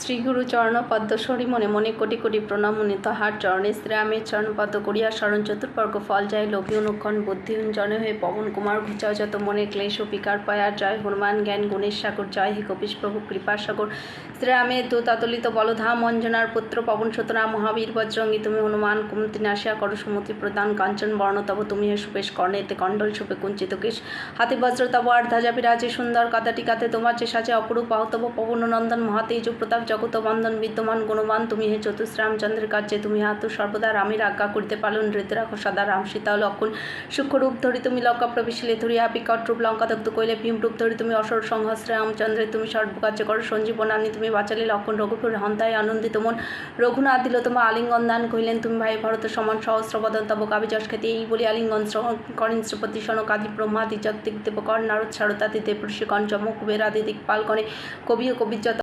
শ্রীগুরু চরণপদ্ম sorry মনে মনে কোটি কোটি প্রণাম মুনি তাহার চরণে শ্রীরামের চরণপদ্ম করিয়া স্মরণ চতুর্বর্গ ফল যায় লোভী অনুক্ষণ বুদ্ধিহীন জনে হয়ে পবন কুমার ঘুচাও যত মনে ক্লেশ ও পিকার পয়ার জয় হনুমান জ্ঞান গুণেশ সাগর জয় হে কপিশ প্রভু কৃপা সাগর শ্রীরামের দূত অতুলিত বলধাম অঞ্জনার পুত্র পবন সুতরা মহাবীর বজ্রঙ্গী তুমি হনুমান কুমতি নাশিয়া করো সুমতি প্রদান কাঞ্চন বর্ণ তব তুমি হে সুবেশ কর্ণেতে কণ্ডল সুপে কুঞ্চিত কেশ হাতে বজ্র তব আর ধ্বজা বিরাজে সুন্দর কাদাটি কাতে তোমার যে সাজে অপরূপ আহতব পবন নন্দন মহাতেজ প্রতাপ জগত বন্দন বিদ্যমান গুণবান তুমি হে চতুশ্রামচন্দ্রের কার্যে তুমি হাত সর্বদা রামের আজ্ঞা করিতে পালন হৃদয় রাখো সদা রাম সীতা ও লক্ষণ সূক্ষ্মরূপ ধরি তুমি লঙ্কা প্রবেশিলে ধরিয়া বিকট রূপ লঙ্কা দগ্ধ কইলে ভীমরূপ ধরি তুমি অসর সংহস্রে রামচন্দ্রের তুমি সর্বকার্য করো সঞ্জীবনানি তুমি বাঁচালে লক্ষণ রঘুপুর হন্তায় আনন্দিত মন রঘুনাথ দিল তোমার আলিঙ্গন দান কহিলেন তুমি ভাই ভরত সমান সহস্রবদন তব কাবি যশ খ্যাতি এই বলি আলিঙ্গন করেন শ্রীপতি সনক আদি ব্রহ্মাদি জগদিক দেবকর নারদ সারদাদি দেব ঋষিকণ যম কুবেরাদি দিকপালগণে কবি ও কবির যত